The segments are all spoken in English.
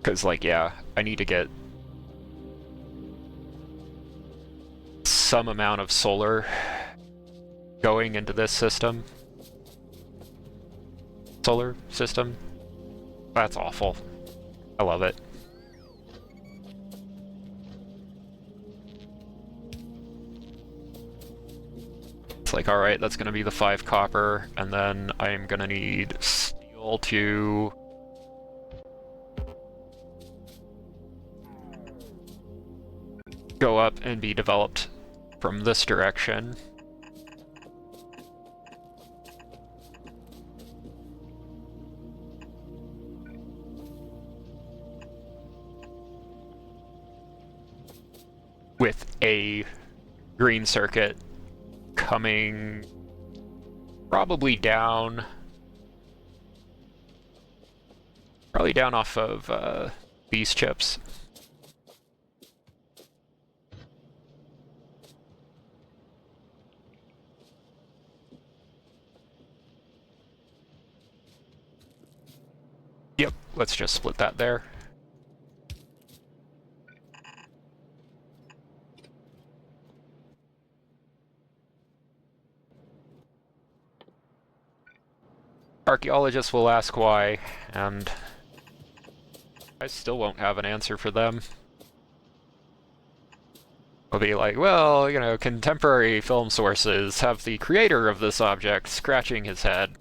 Because, like, yeah, I need to get some amount of solar going into this system. Solar system. That's awful. I love it. It's like, alright, that's gonna be the 5 copper, and then I'm gonna need steel to go up and be developed from this direction. With a green circuit coming probably down off of these chips. Yep, let's just split that there. Archaeologists will ask why, and I still won't have an answer for them. I'll be like, well, you know, contemporary film sources have the creator of this object scratching his head.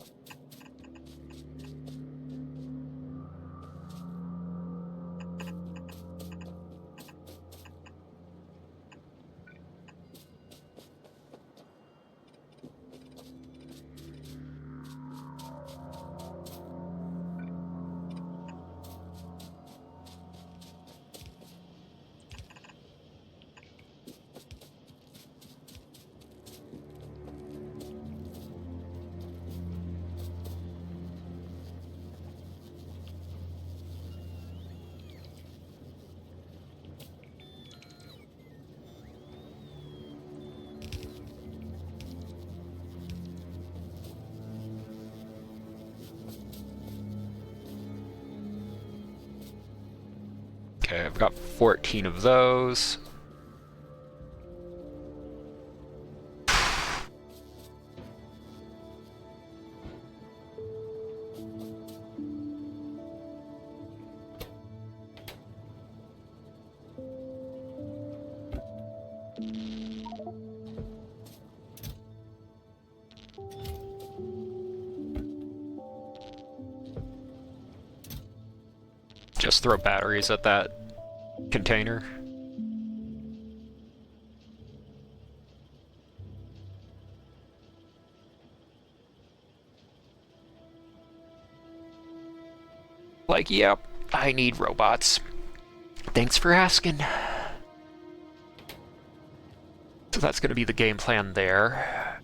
Okay, I've got 14 of those. Just throw batteries at that container. Like, yep, I need robots. Thanks for asking. So that's going to be the game plan there.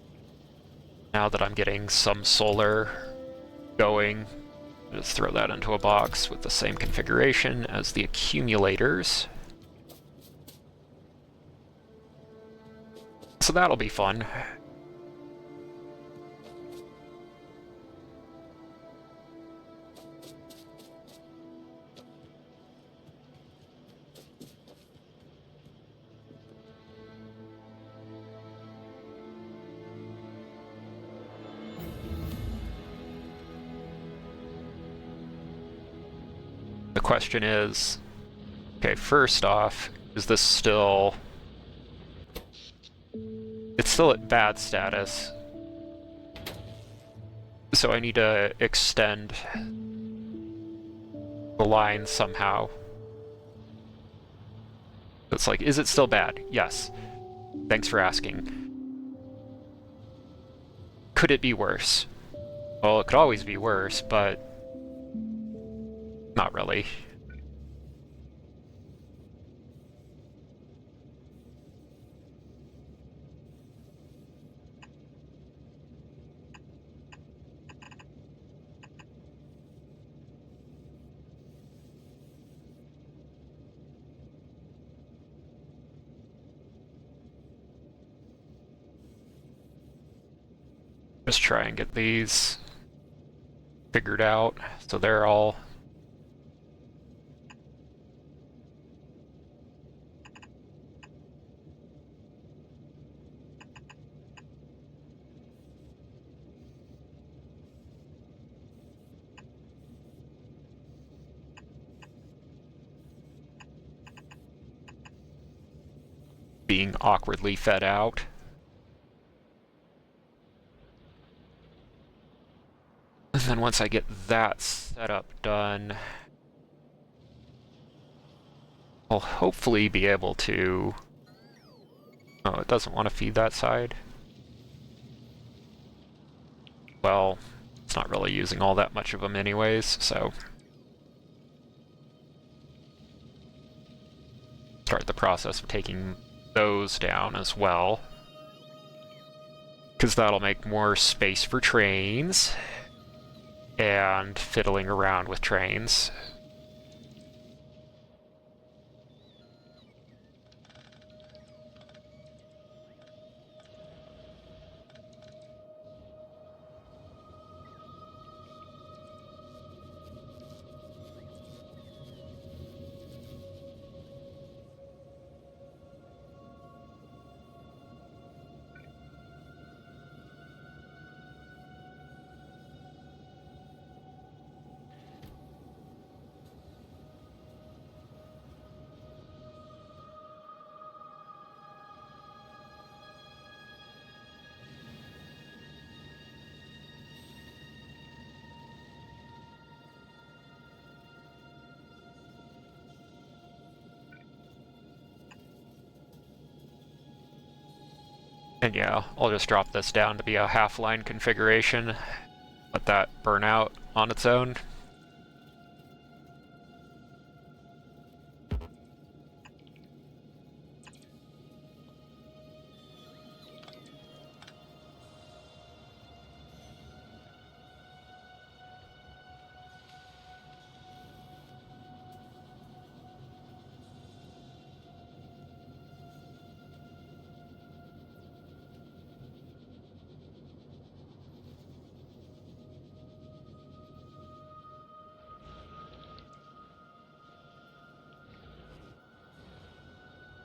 Now that I'm getting some solar going, just throw that into a box with the same configuration as the accumulators. So that'll be fun. The question is, okay, first off, is this still... It's still at bad status. So I need to extend the line somehow. It's like, is it still bad? Yes. Thanks for asking. Could it be worse? Well, it could always be worse, but not really. Just try and get these figured out so they're all being awkwardly fed out. And then once I get that setup done, I'll hopefully be able to... Oh, it doesn't want to feed that side. Well, it's not really using all that much of them anyways, so... Start the process of taking those down as well. Because that'll make more space for trains. And fiddling around with trains. And yeah, I'll just drop this down to be a half-line configuration. Let that burn out on its own.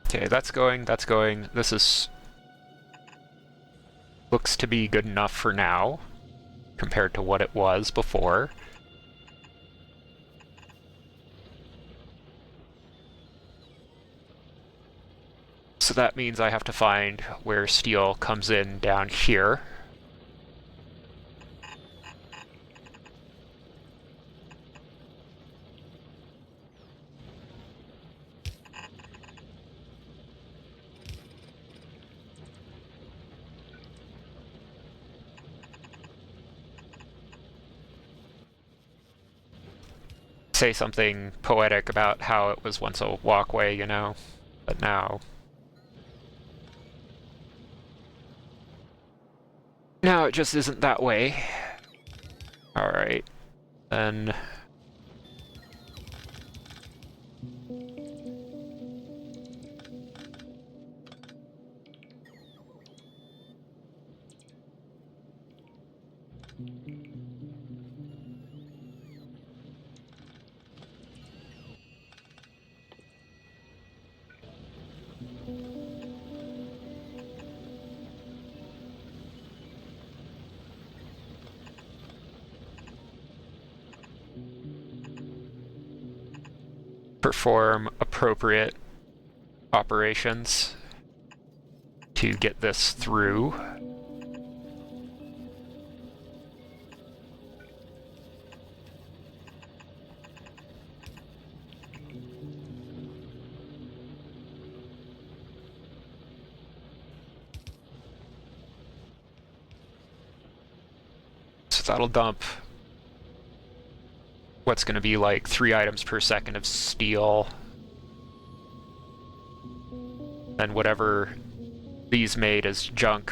Okay, that's going, that's going. This is... looks to be good enough for now, compared to what it was before. So that means I have to find where steel comes in down here. Say something poetic about how it was once a walkway, you know, but now it just isn't that way. Alright, then... perform appropriate operations to get this through. So that'll dump what's going to be like 3 items per second of steel. And whatever these made as junk,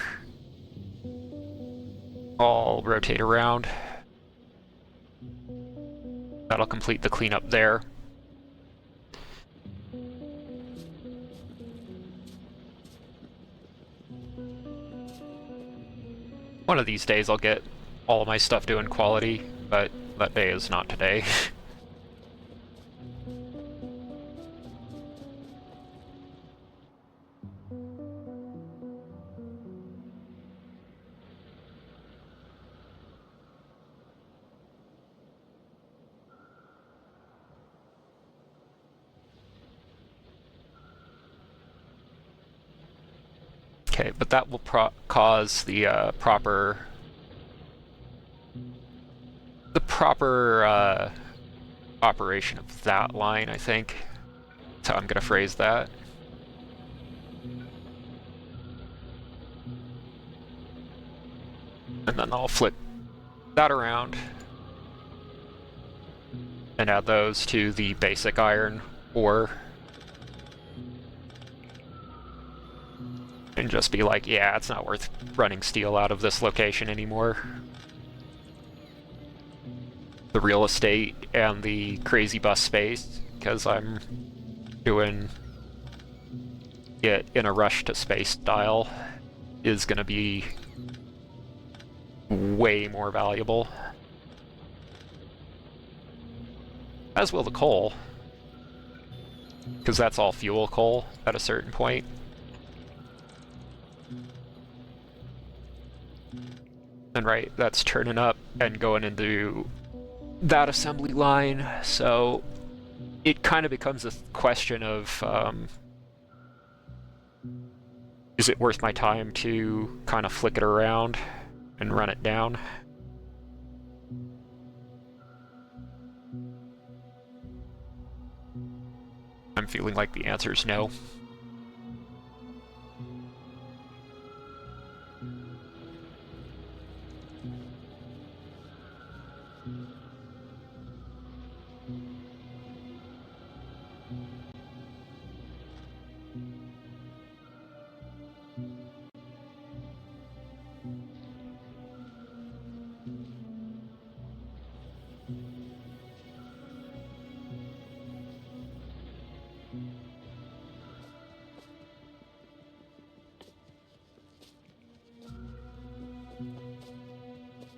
I'll rotate around. That'll complete the cleanup there. One of these days I'll get all of my stuff doing quality, but that day is not today. Okay, but that will cause the proper operation of that line, I think. That's how I'm going to phrase that. And then I'll flip that around and add those to the basic iron ore. And just be like, yeah, it's not worth running steel out of this location anymore. The real estate and the crazy bus space, because I'm doing it in a rush to space style, is going to be way more valuable. As will the coal, because that's all fuel coal at a certain point. And right, that's turning up and going into that assembly line, so it kind of becomes a question of is it worth my time to kind of flick it around and run it down? I'm feeling like the answer is no.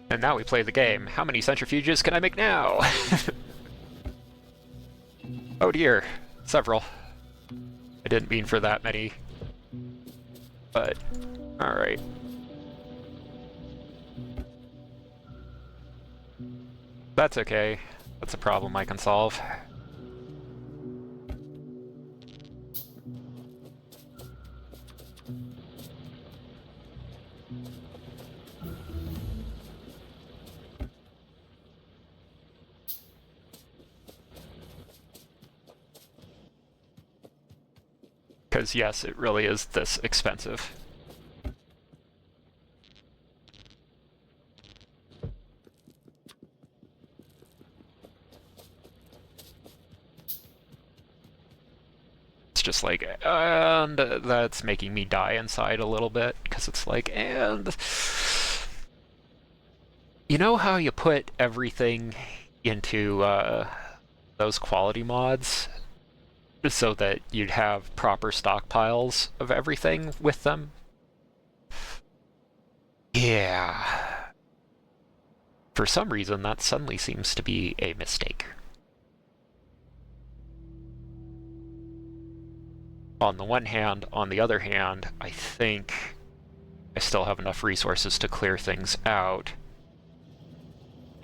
And now we play the game. How many centrifuges can I make now? Oh dear, several. I didn't mean for that many. But, alright. That's okay. That's a problem I can solve. Because yes, it really is this expensive. It's just like, and that's making me die inside a little bit, because it's like, and you know how you put everything into those quality mods so that you'd have proper stockpiles of everything with them? Yeah. For some reason, that suddenly seems to be a mistake. On the one hand, on the other hand, I think I still have enough resources to clear things out.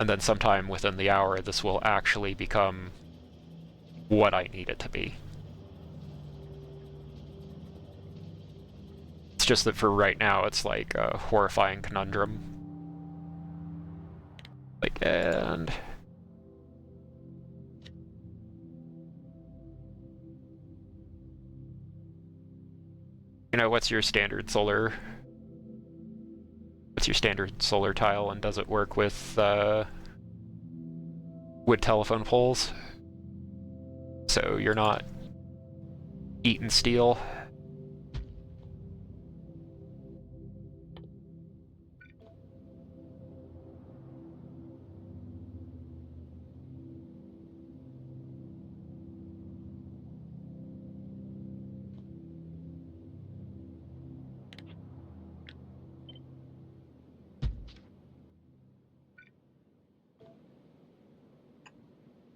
And then sometime within the hour, this will actually become what I need it to be. It's just that for right now, it's like a horrifying conundrum. Like, and... you know, what's your standard solar tile, and does it work with wood telephone poles? So you're not eating steel?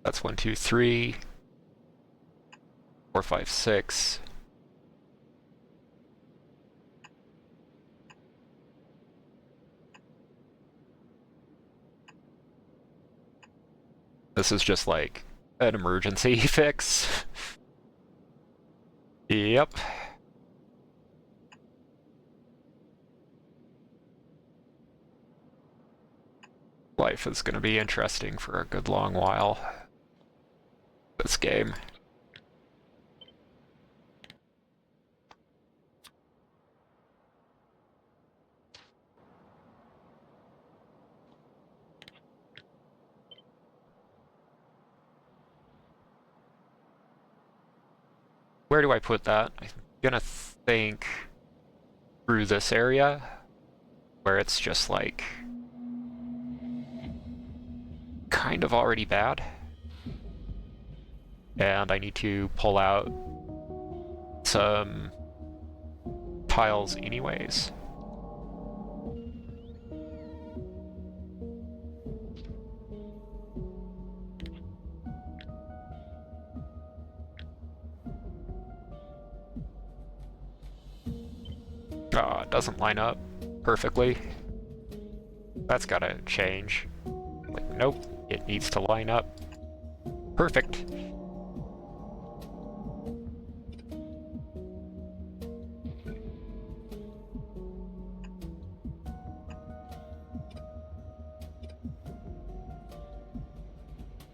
That's 1, 2, 3, 4, 5, 6. This is just like an emergency fix. Yep. Life is going to be interesting for a good long while. This game. Where do I put that? I'm gonna think through this area, where it's just like kind of already bad. And I need to pull out some tiles anyways. Oh, it doesn't line up perfectly. That's gotta change. Like, nope, it needs to line up. Perfect.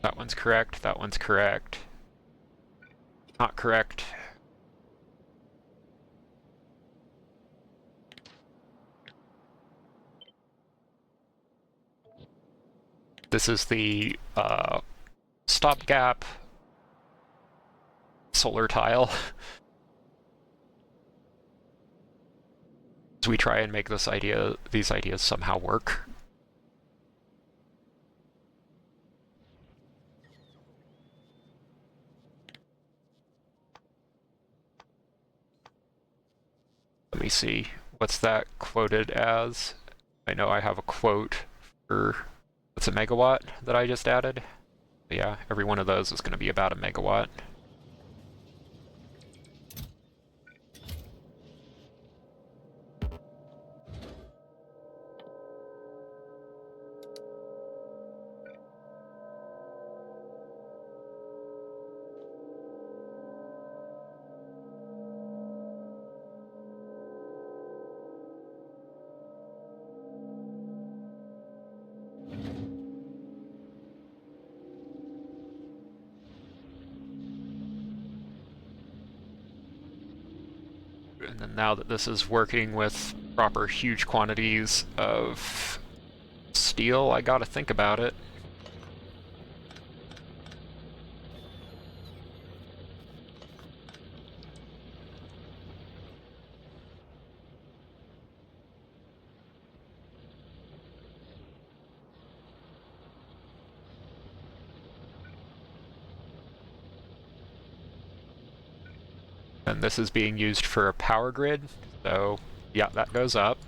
That one's correct, that one's correct. Not correct. This is the stopgap solar tile. As we try and make these ideas somehow work. Let me see, what's that quoted as? I know I have a quote for, what's a megawatt that I just added? But yeah, every one of those is going to be about a megawatt. And then now that this is working with proper huge quantities of steel, I gotta think about it. And this is being used for a power grid, so yeah, that goes up.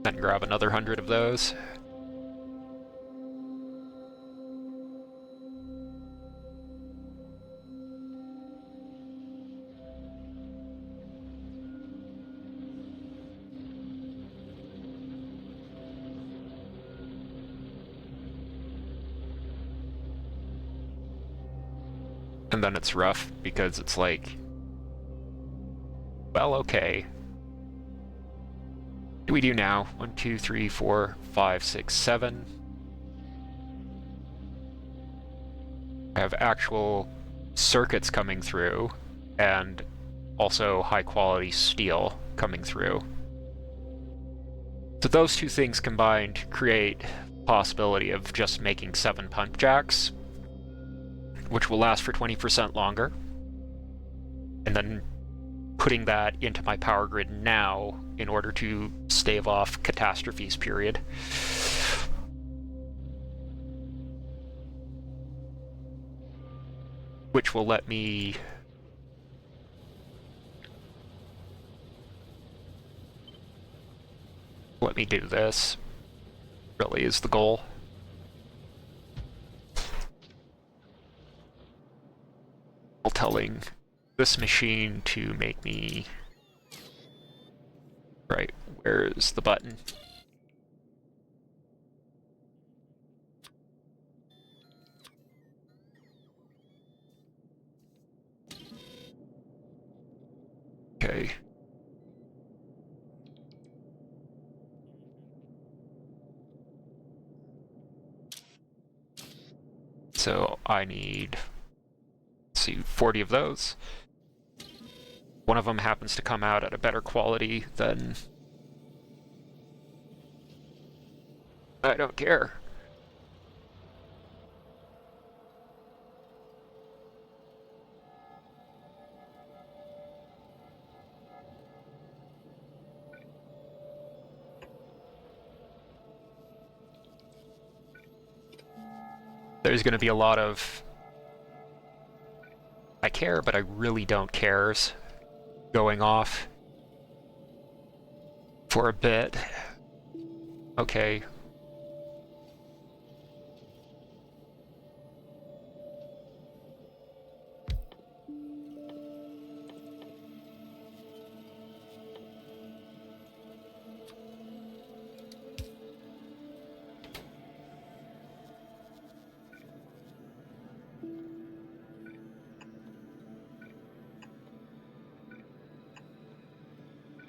Then grab another 100 of those. And then it's rough because it's like, well, okay. What do we do now? 1, 2, 3, 4, 5, 6, 7. I have actual circuits coming through, and also high quality steel coming through. So those two things combined create the possibility of just making 7 pump jacks, which will last for 20% longer, and then putting that into my power grid now in order to stave off catastrophes, period. which will let me do this, really is the goal. Telling this machine to make me... Right, where's the button? Okay. So I need, let's see, 40 of those. One of them happens to come out at a better quality than... I don't care. There's going to be a lot of I care, but I really don't cares going off for a bit. Okay.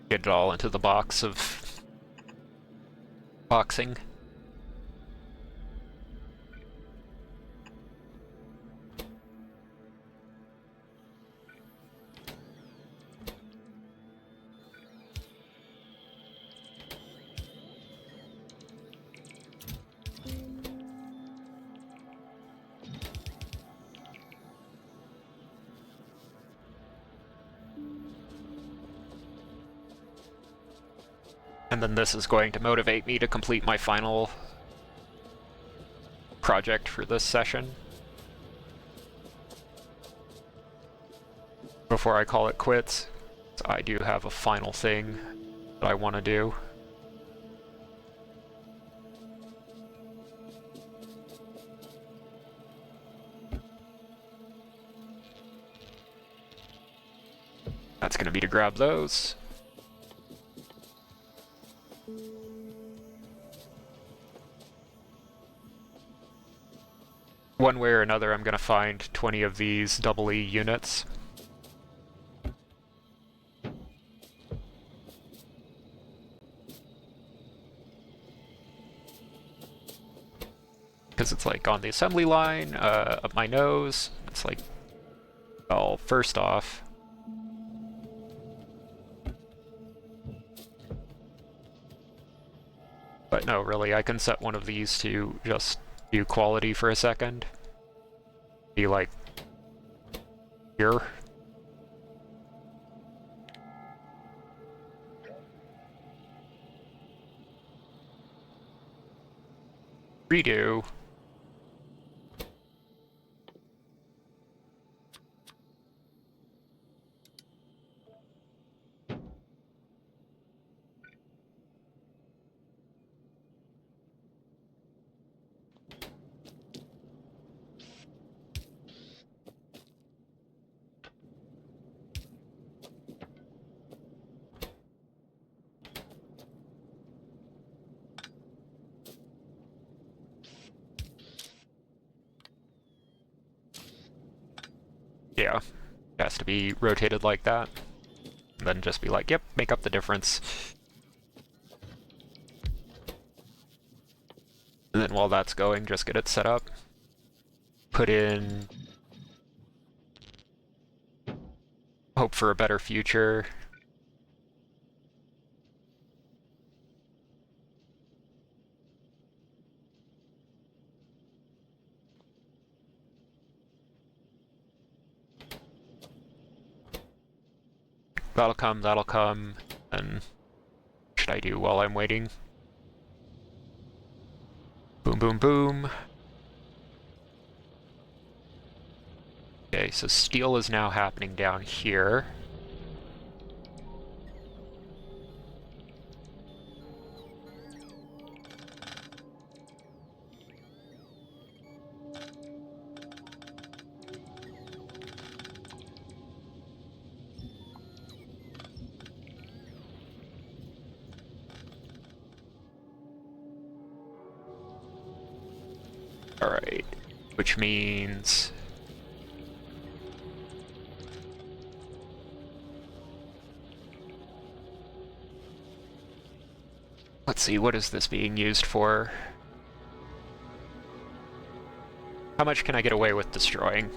Get it all into the box of boxing. And then this is going to motivate me to complete my final project for this session before I call it quits. So I do have a final thing that I want to do. That's going to be to grab those. One way or another, I'm going to find 20 of these double E units. Because it's like on the assembly line, up my nose. It's like, well, first off, but no, really, I can set one of these to just do quality for a second. Be like, here. Redo. Yeah, it has to be rotated like that. And then just be like, yep, make up the difference. And then while that's going, just get it set up. Put in... hope for a better future. That'll come, and what should I do while I'm waiting? Boom, boom, boom. Okay, so steel is now happening down here. Alright, which means... Let's see, what is this being used for? How much can I get away with destroying?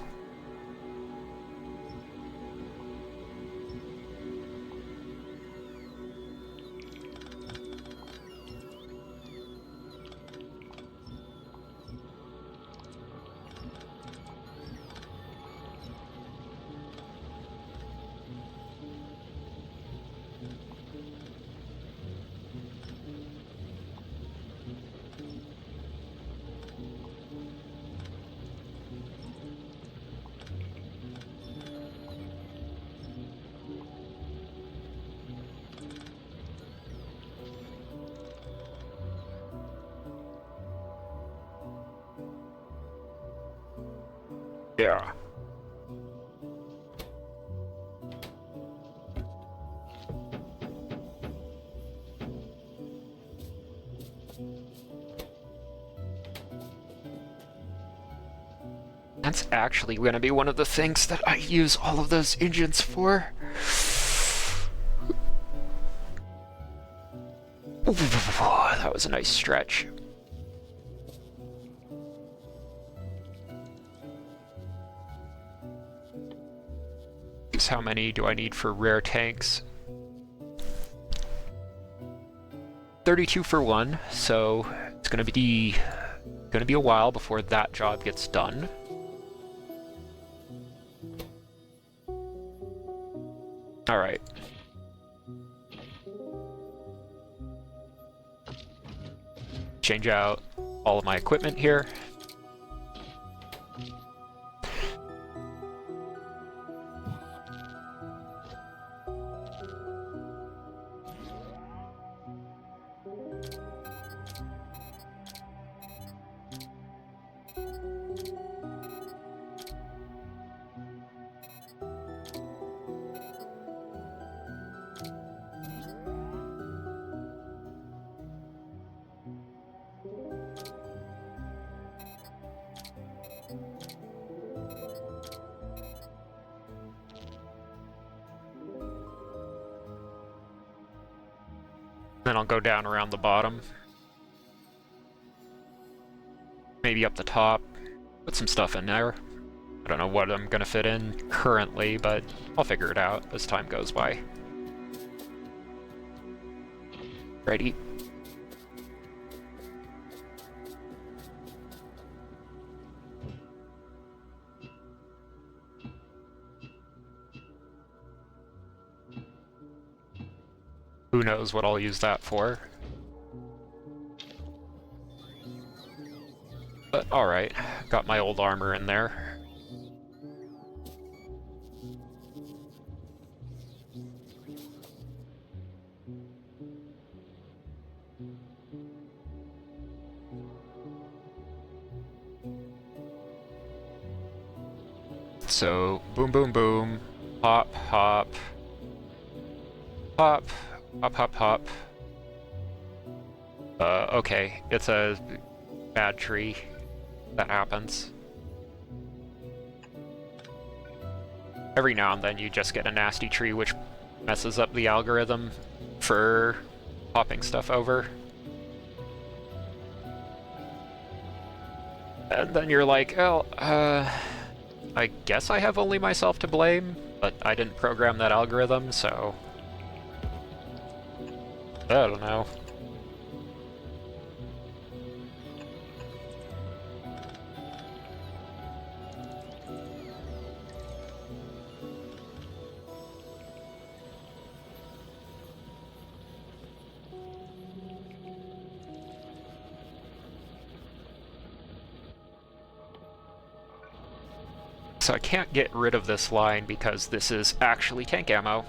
Yeah. That's actually going to be one of the things that I use all of those engines for. Ooh, that was a nice stretch. How many do I need for rare tanks? 32 for one, so it's gonna be a while before that job gets done. All right. Change out all of my equipment here. Then I'll go down around the bottom. Maybe up the top. Put some stuff in there. I don't know what I'm gonna fit in currently, but I'll figure it out as time goes by. Ready? Who knows what I'll use that for. But alright, got my old armor in there. So, boom, boom, boom, hop, hop, hop, hop, hop, hop. Okay, it's a bad tree. That happens. Every now and then you just get a nasty tree which messes up the algorithm for popping stuff over. And then you're like, oh, I guess I have only myself to blame, but I didn't program that algorithm, so... I don't know. So I can't get rid of this line because this is actually tank ammo.